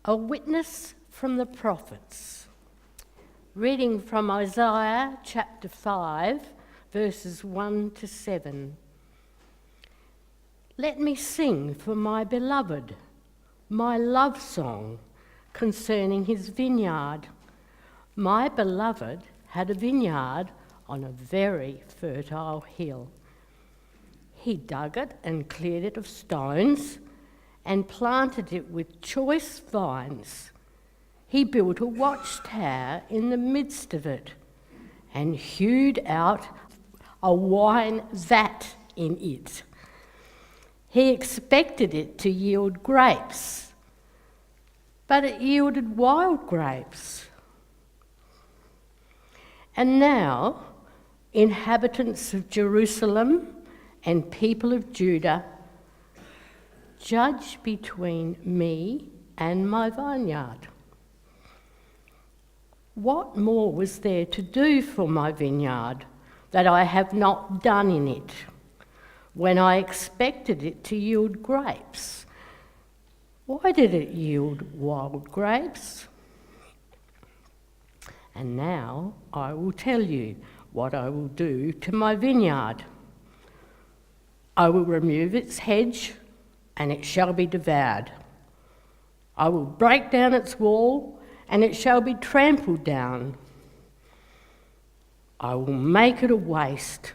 A witness from the prophets. Reading from Isaiah chapter 5, verses 1 to 7. Let me sing for my beloved, my love song concerning his vineyard. My beloved had a vineyard on a very fertile hill. He dug it and cleared it of stones and planted it with choice vines. He built a watchtower in the midst of it and hewed out a wine vat in it. He expected it to yield grapes, but it yielded wild grapes. And now, inhabitants of Jerusalem and people of Judah, judge between me and my vineyard. What more was there to do for my vineyard that I have not done in it, when I expected it to yield grapes? Why did it yield wild grapes? And now I will tell you what I will do to my vineyard. I will remove its hedge, and it shall be devoured. I will break down its wall, and it shall be trampled down. I will make it a waste.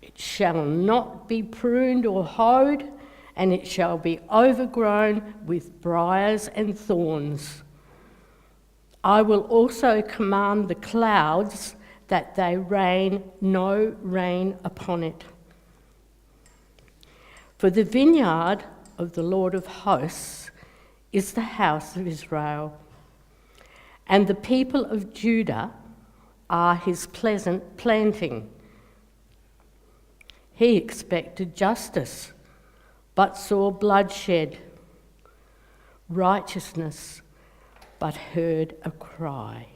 It shall not be pruned or hoed, and it shall be overgrown with briars and thorns. I will also command the clouds that they rain no rain upon it. For the vineyard of the Lord of hosts is the house of Israel, and the people of Judah are his pleasant planting. He expected justice, but saw bloodshed, righteousness, but heard a cry.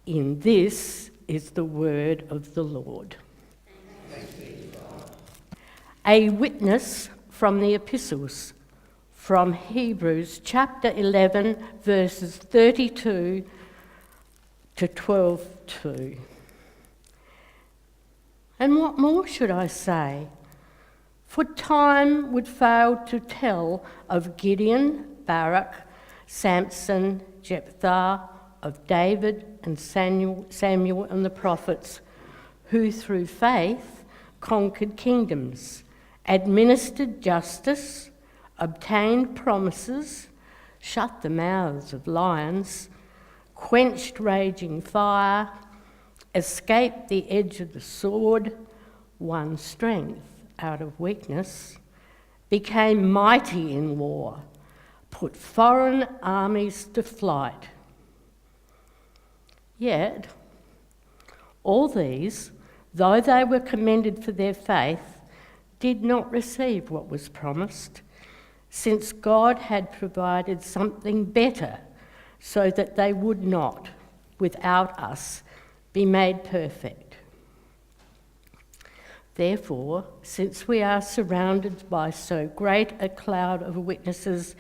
In this is the word of the Lord. A witness from the epistles, from Hebrews chapter 11, verses 32 to 12:2. And what more should I say? For time would fail to tell of Gideon, Barak, Samson, Jephthah, of David and Samuel and the prophets, who through faith conquered kingdoms, administered justice, obtained promises, shut the mouths of lions, quenched raging fire, escaped the edge of the sword, won strength out of weakness, became mighty in war, put foreign armies to flight. Yet, all these, though they were commended for their faith, did not receive what was promised, since God had provided something better, so that they would not, without us, be made perfect. Therefore, since we are surrounded by so great a cloud of witnesses,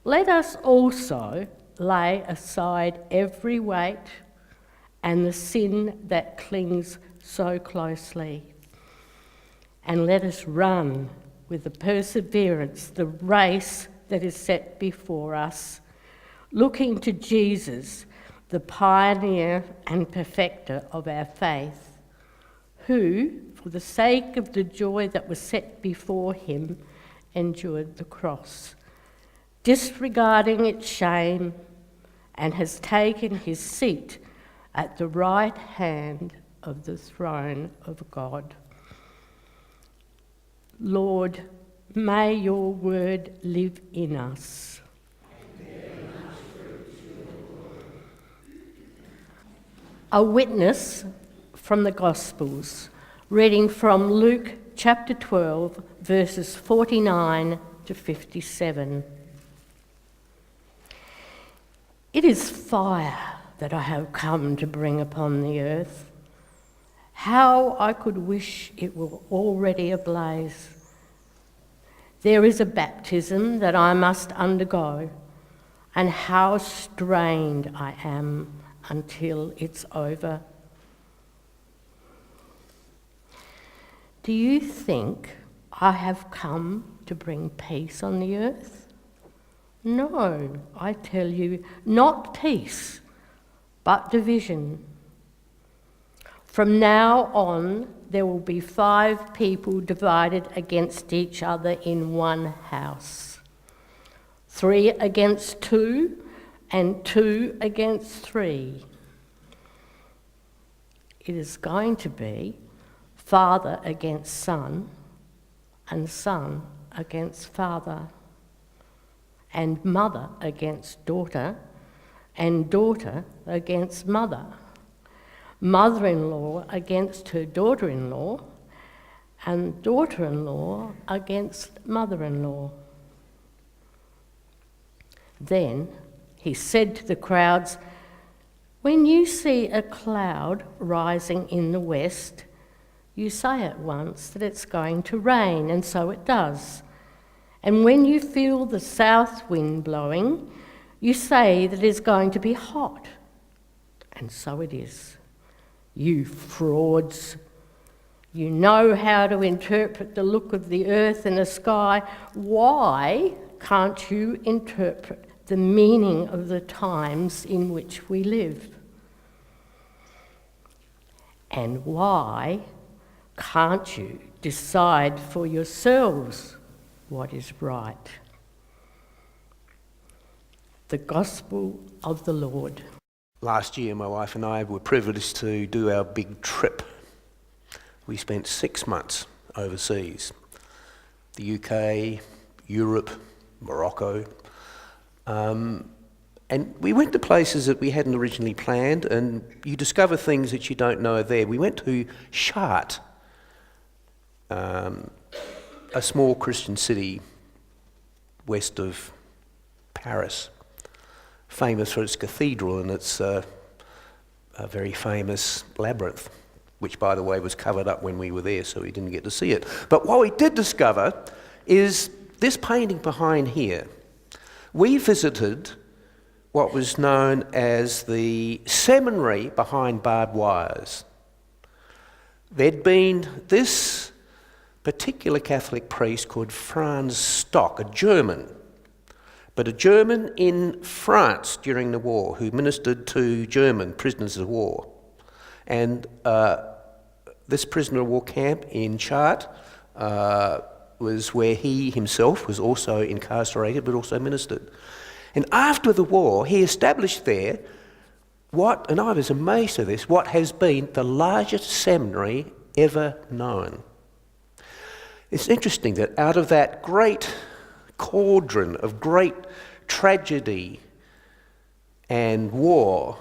let us also lay aside every weight and the sin that clings so closely, and let us run with the perseverance the race that is set before us, looking to Jesus, the pioneer and perfecter of our faith, who, for the sake of the joy that was set before him, endured the cross, disregarding its shame, and has taken his seat at the right hand of the throne of God. Lord, may your word live in us. A witness from the Gospels, reading from Luke chapter 12, verses 49 to 57. It is fire that I have come to bring upon the earth. How I could wish it were already ablaze. There is a baptism that I must undergo, and how strained I am until it's over. Do you think I have come to bring peace on the earth? No, I tell you, not peace, but division. From now on, there will be 5 people divided against each other in one house. 3 against 2, and 2 against 3. It is going to be father against son, and son against father, and mother against daughter, and daughter against mother, mother-in-law against her daughter-in-law, and daughter-in-law against mother-in-law. Then he said to the crowds, "When you see a cloud rising in the west, you say at once that it's going to rain, and so it does. And when you feel the south wind blowing, you say that it's going to be hot, and so it is. You frauds! You know how to interpret the look of the earth and the sky. Why can't you interpret the meaning of the times in which we live? And why can't you decide for yourselves what is right?" The Gospel of the Lord. Last year, my wife and I were privileged to do our big trip. We spent 6 months overseas. The UK, Europe, Morocco. And we went to places that we hadn't originally planned, and you discover things that you don't know are there. We went to Chartres, a small Christian city west of Paris, famous for its cathedral and its a very famous labyrinth, which, by the way, was covered up when we were there, so we didn't get to see it. But what we did discover is this painting behind here. We visited what was known as the seminary behind barbed wires. There'd been this particular Catholic priest called Franz Stock, a German, but a German in France during the war who ministered to German prisoners of war. And this prisoner of war camp in Chartres was where he himself was also incarcerated but also ministered. And after the war, he established there and I was amazed at this, what has been the largest seminary ever known. It's interesting that out of that great cauldron of great tragedy and war,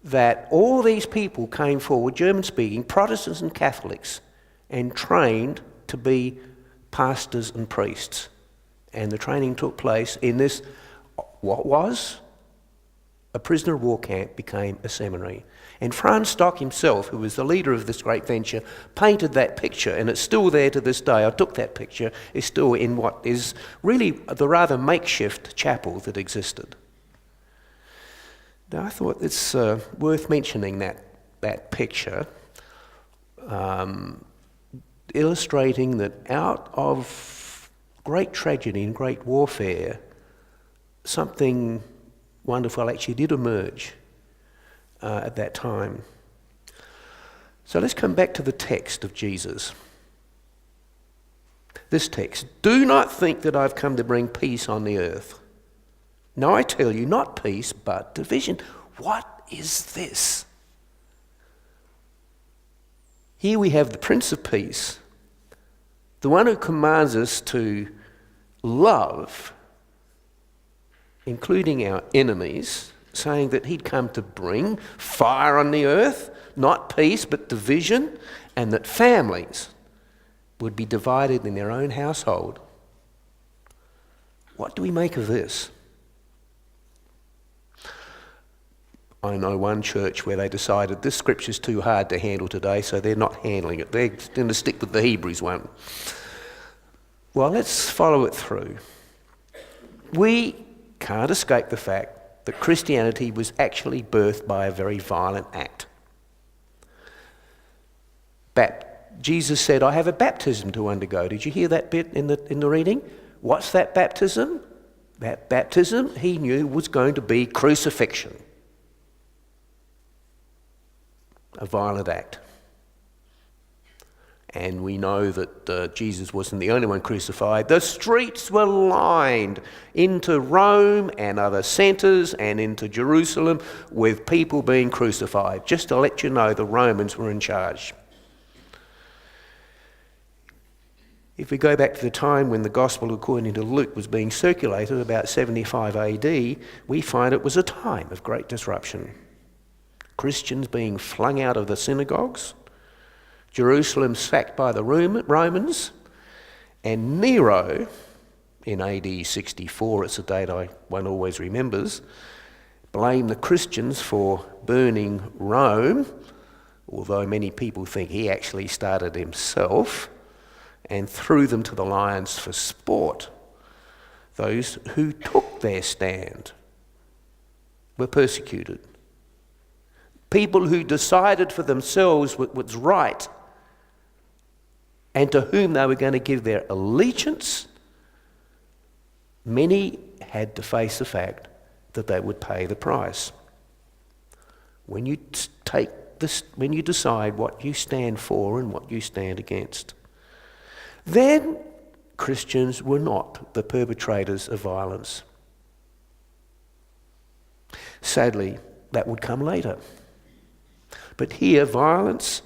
that all these people came forward, German-speaking, Protestants and Catholics, and trained to be pastors and priests. And the training took place in this, what was a prisoner of war camp, became a seminary. And Franz Stock himself, who was the leader of this great venture, painted that picture, and it's still there to this day. I took that picture. It's still in what is really the rather makeshift chapel that existed. Now, I thought it's worth mentioning that picture, illustrating that out of great tragedy and great warfare, something wonderful actually did emerge at that time. So let's come back to the text of Jesus. This text, "Do not think that I've come to bring peace on the earth. No, I tell you, not peace, but division." What is this? Here we have the Prince of Peace, the one who commands us to love, including our enemies, saying that he'd come to bring fire on the earth, not peace but division, and that families would be divided in their own household. What do we make of this? I know one church where they decided this scripture's too hard to handle today, so they're not handling it. They're going to stick with the Hebrews one. Well, let's follow it through. We can't escape the fact that Christianity was actually birthed by a very violent act. Jesus said, I have a baptism to undergo. Did you hear that bit in the reading? What's that baptism? That baptism, he knew, was going to be crucifixion. A violent act. And we know that Jesus wasn't the only one crucified. The streets were lined into Rome and other centres and into Jerusalem with people being crucified. Just to let you know, the Romans were in charge. If we go back to the time when the Gospel according to Luke was being circulated, about 75 AD, we find it was a time of great disruption. Christians being flung out of the synagogues, Jerusalem sacked by the Romans, and Nero, in AD 64, it's a date one always remembers, blamed the Christians for burning Rome, although many people think he actually started himself, and threw them to the lions for sport. Those who took their stand were persecuted. People who decided for themselves what was right and to whom they were going to give their allegiance, many had to face the fact that they would pay the price. When you decide what you stand for and what you stand against, then Christians were not the perpetrators of violence. Sadly, that would come later. But here, violence,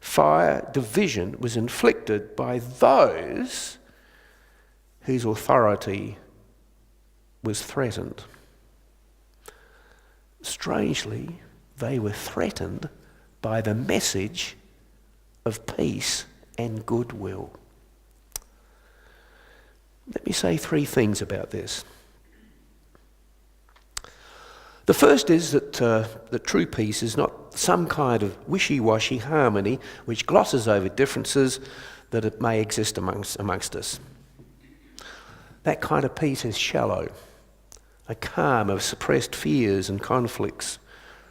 fire, division was inflicted by those whose authority was threatened. Strangely, they were threatened by the message of peace and goodwill. Let me say three things about this. The first is that true peace is not some kind of wishy-washy harmony which glosses over differences that it may exist amongst us. That kind of peace is shallow, a calm of suppressed fears and conflicts,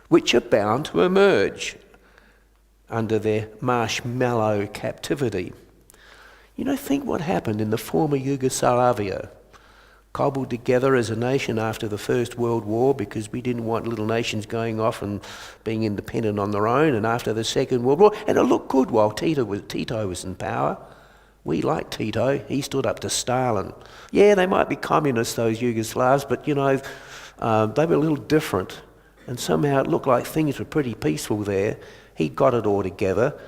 which are bound to emerge under their marshmallow captivity. You know, think what happened in the former Yugoslavia, cobbled together as a nation after the First World War because we didn't want little nations going off and being independent on their own, and after the Second World War, and it looked good while Tito was in power. We liked Tito. He stood up to Stalin. Yeah, they might be communists, those Yugoslavs, but, you know, they were a little different, and somehow it looked like things were pretty peaceful there. He got it all together,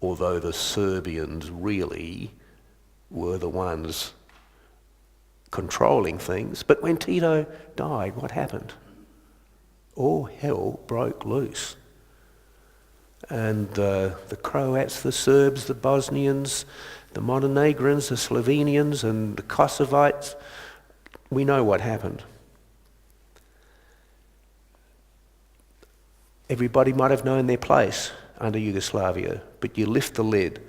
although the Serbians really were the ones controlling things. But when Tito died, what happened? All hell broke loose. And the Croats, the Serbs, the Bosnians, the Montenegrins, the Slovenians and the Kosovites, we know what happened. Everybody might have known their place under Yugoslavia, but you lift the lid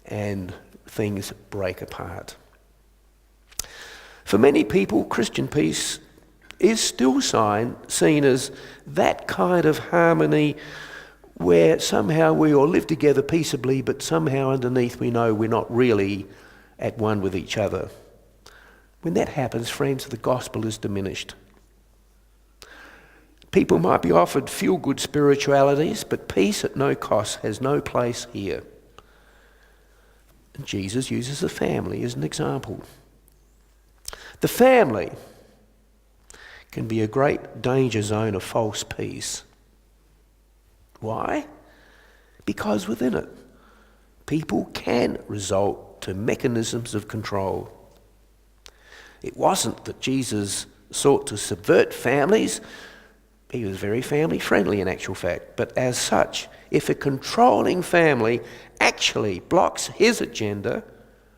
and things break apart. For many people, Christian peace is still seen as that kind of harmony where somehow we all live together peaceably, but somehow underneath we know we're not really at one with each other. When that happens, friends, the gospel is diminished. People might be offered feel-good spiritualities, but peace at no cost has no place here. And Jesus uses the family as an example. The family can be a great danger zone of false peace. Why? Because within it, people can resort to mechanisms of control. It wasn't that Jesus sought to subvert families. He was very family friendly in actual fact. But as such, if a controlling family actually blocks his agenda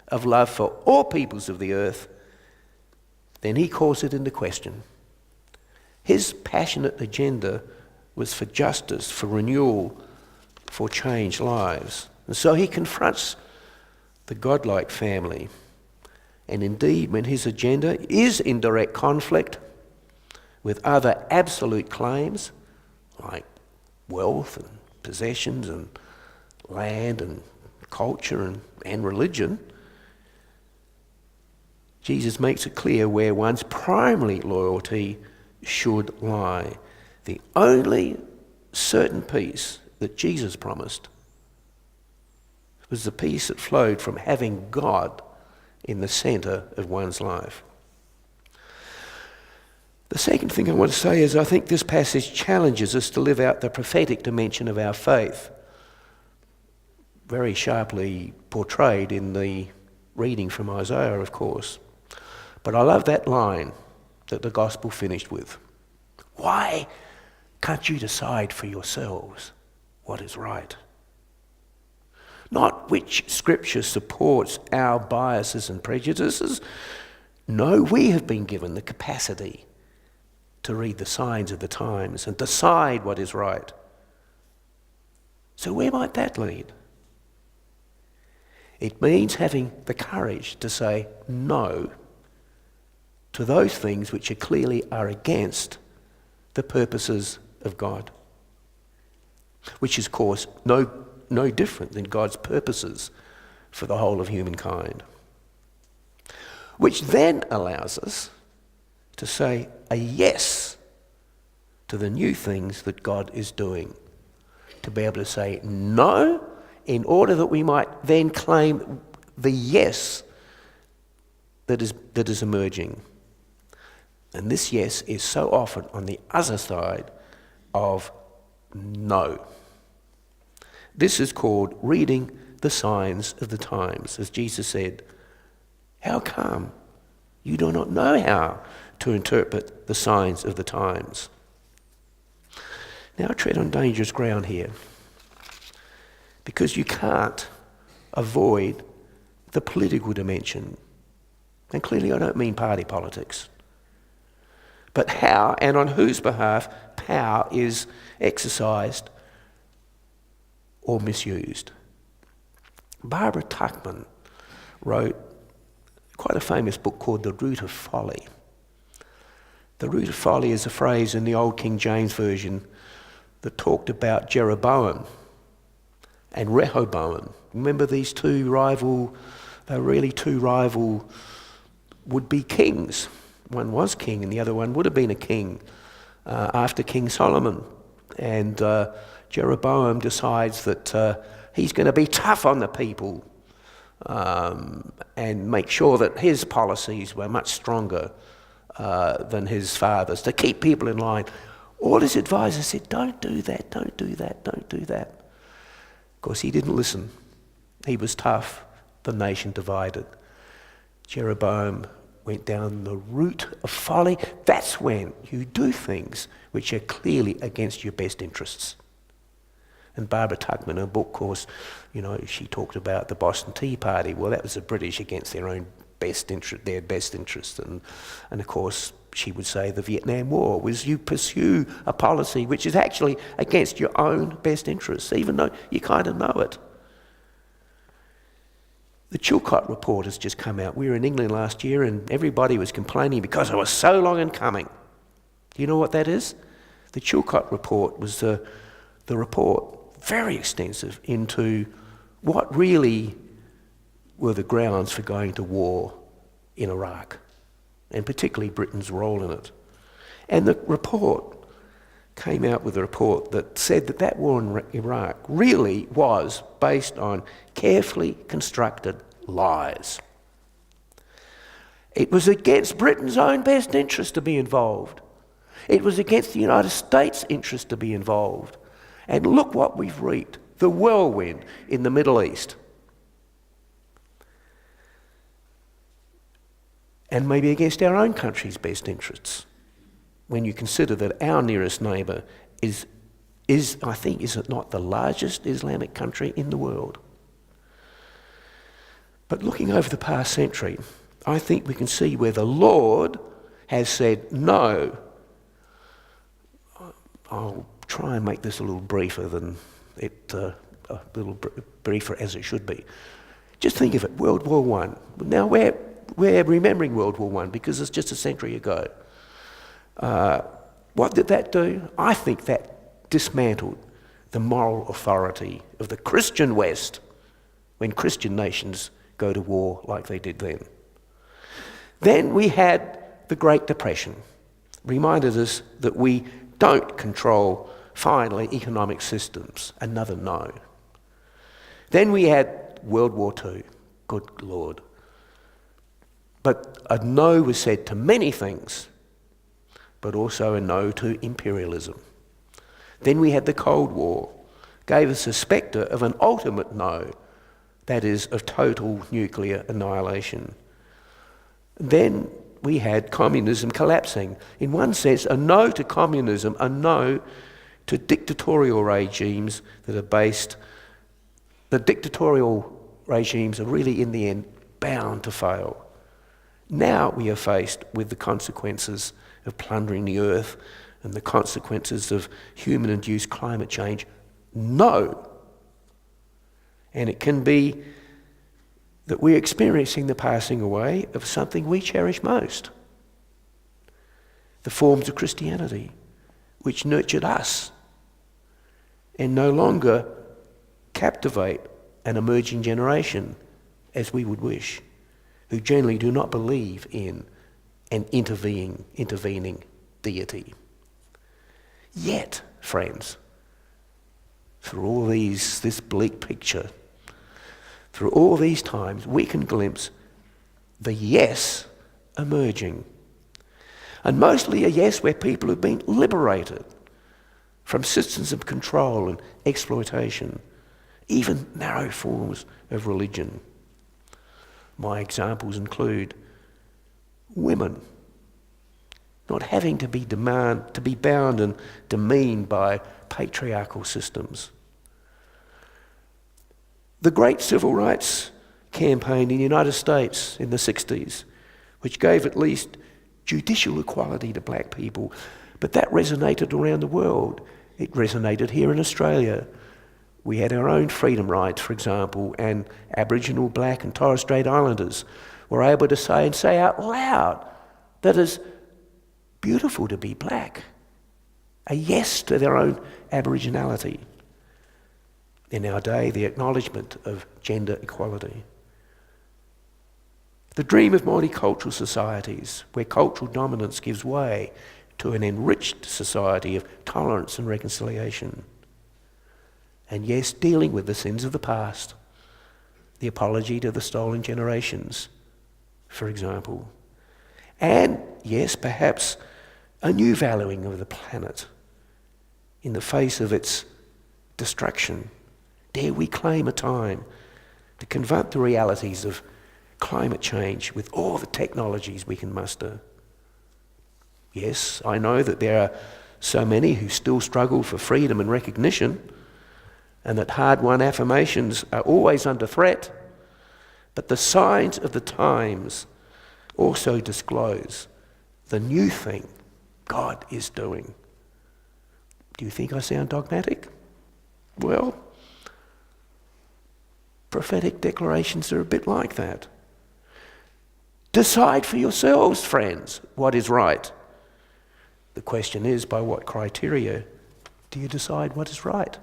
of love for all peoples of the earth, then he calls it into question. His passionate agenda was for justice, for renewal, for changed lives. And so he confronts the godlike family And indeed, when his agenda is in direct conflict with other absolute claims, like wealth and possessions and land and culture and religion, Jesus makes it clear where one's primary loyalty should lie. The only certain peace that Jesus promised was the peace that flowed from having God in the centre of one's life. The second thing I want to say is I think this passage challenges us to live out the prophetic dimension of our faith, very sharply portrayed in the reading from Isaiah, of course. But I love that line that the gospel finished with. Why can't you decide for yourselves what is right? Not which scripture supports our biases and prejudices. No, we have been given the capacity to read the signs of the times and decide what is right. So where might that lead? It means having the courage to say no to those things which clearly are against the purposes of God, which is, of course, no different than God's purposes for the whole of humankind, which then allows us to say a yes to the new things that God is doing, to be able to say no in order that we might then claim the yes that is emerging. And this yes is so often on the other side of no. This is called reading the signs of the times. As Jesus said, how come you do not know how to interpret the signs of the times? Now I tread on dangerous ground here, because you can't avoid the political dimension. And clearly I don't mean party politics, but how and on whose behalf power is exercised or misused. Barbara Tuchman wrote quite a famous book called The Root of Folly. The root of folly is a phrase in the old King James Version that talked about Jeroboam and Rehoboam. Remember these two rival would-be kings. One was king and the other one would have been a king after King Solomon. And Jeroboam decides that he's going to be tough on the people and make sure that his policies were much stronger than his father's, to keep people in line. All his advisors said, don't do that, don't do that, don't do that. Of course, he didn't listen. He was tough. The nation divided. Jeroboam went down the route of folly. That's when you do things which are clearly against your best interests. And Barbara Tuchman, in her book, of course, she talked about the Boston Tea Party. Well, that was the British against their own best interest. And of course, she would say the Vietnam War was you pursue a policy which is actually against your own best interests, even though you kind of know it. The Chilcot report has just come out. We were in England last year and everybody was complaining because it was so long in coming. Do you know what that is? The Chilcot report was the report, very extensive, into what really were the grounds for going to war in Iraq, and particularly Britain's role in it. And the report came out with a report that said that war in Iraq really was based on carefully constructed lies. It was against Britain's own best interest to be involved. It was against the United States' interest to be involved. And look what we've reaped, the whirlwind in the Middle East. And maybe against our own country's best interests, when you consider that our nearest neighbour is I think, is it not the largest Islamic country in the world? But looking over the past century, I think we can see where the Lord has said no. I'll try and make this a little briefer than briefer as it should be. Just think of it, World War I. Now we're we're remembering World War I because it's just a century ago. What did that do? I think that dismantled the moral authority of the Christian West when Christian nations go to war like they did then. Then we had the Great Depression, reminded us that we don't control, finally, economic systems. Another no. Then we had World War II. Good Lord. But a no was said to many things, but also a no to imperialism. Then we had the Cold War, gave us a spectre of an ultimate no, that is, of total nuclear annihilation. Then we had communism collapsing. In one sense, a no to communism, a no to dictatorial regimes that are based. The dictatorial regimes are really, in the end, bound to fail. Now we are faced with the consequences of plundering the earth and the consequences of human-induced climate change. No. And it can be that we're experiencing the passing away of something we cherish most. The forms of Christianity, which nurtured us and no longer captivate an emerging generation as we would wish, who generally do not believe in an intervening deity. Yet, friends, through all this bleak picture, through all these times, we can glimpse the yes emerging. And mostly a yes where people have been liberated from systems of control and exploitation, even narrow forms of religion. My examples include women not having to be bound and demeaned by patriarchal systems. The great civil rights campaign in the United States in the 60s, which gave at least judicial equality to black people, but that resonated around the world. It resonated here in Australia. We had our own freedom rights, for example, and Aboriginal, Black and Torres Strait Islanders were able to say out loud that it's beautiful to be black. A yes to their own Aboriginality. In our day, the acknowledgement of gender equality. The dream of multicultural societies, where cultural dominance gives way to an enriched society of tolerance and reconciliation. And yes, dealing with the sins of the past, the apology to the stolen generations, for example. And yes, perhaps a new valuing of the planet in the face of its destruction. Dare we claim a time to confront the realities of climate change with all the technologies we can muster? Yes, I know that there are so many who still struggle for freedom and recognition, and that hard-won affirmations are always under threat, but the signs of the times also disclose the new thing God is doing. Do you think I sound dogmatic? Well, prophetic declarations are a bit like that. Decide for yourselves, friends, what is right. The question is, by what criteria do you decide what is right?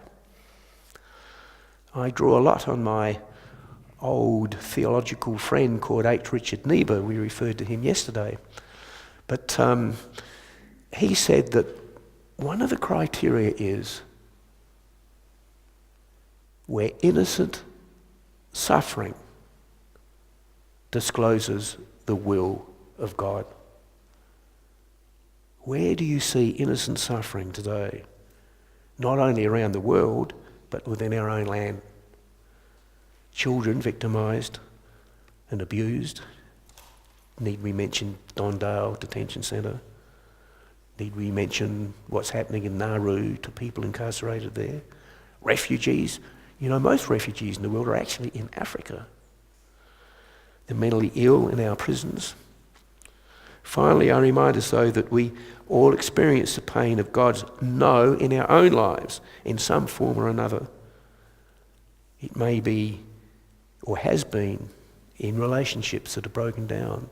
I draw a lot on my old theological friend called H. Richard Niebuhr. We referred to him yesterday. But he said that one of the criteria is where innocent suffering discloses the will of God. Where do you see innocent suffering today? Not only around the world, but within our own land. Children victimised and abused. Need we mention Dondale Detention Centre? Need we mention what's happening in Nauru to people incarcerated there? Refugees. You know, most refugees in the world are actually in Africa. The mentally ill in our prisons. Finally, I remind us, though, that we all experience the pain of God's no in our own lives in some form or another. It may be, or has been, in relationships that are broken down,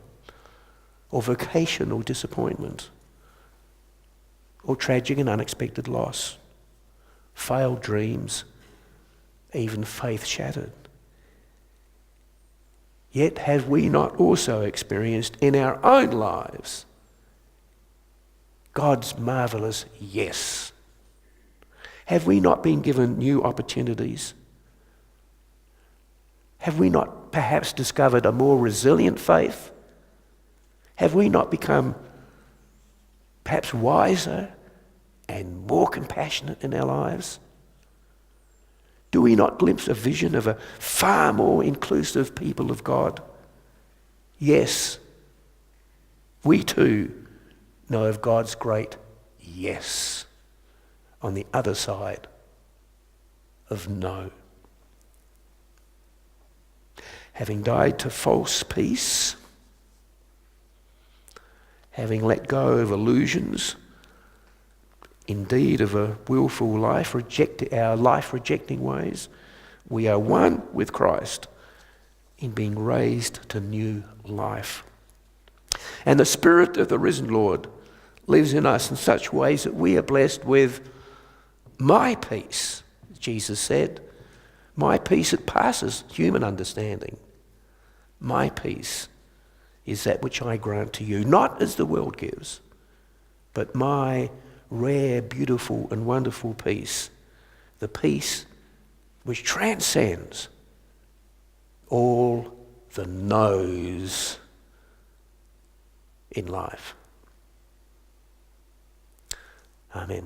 or vocational disappointment, or tragic and unexpected loss, failed dreams, even faith shattered. Yet have we not also experienced in our own lives God's marvellous yes? Have we not been given new opportunities? Have we not perhaps discovered a more resilient faith? Have we not become perhaps wiser and more compassionate in our lives? Do we not glimpse a vision of a far more inclusive people of God? Yes, we too know of God's great yes on the other side of no. Having died to false peace, having let go of illusions, indeed of a willful life, our life-rejecting ways, we are one with Christ in being raised to new life. And the Spirit of the risen Lord lives in us in such ways that we are blessed with my peace, Jesus said, my peace that passes human understanding. My peace is that which I grant to you, not as the world gives, but my rare, beautiful and wonderful peace, the peace which transcends all the no's in life. Amen.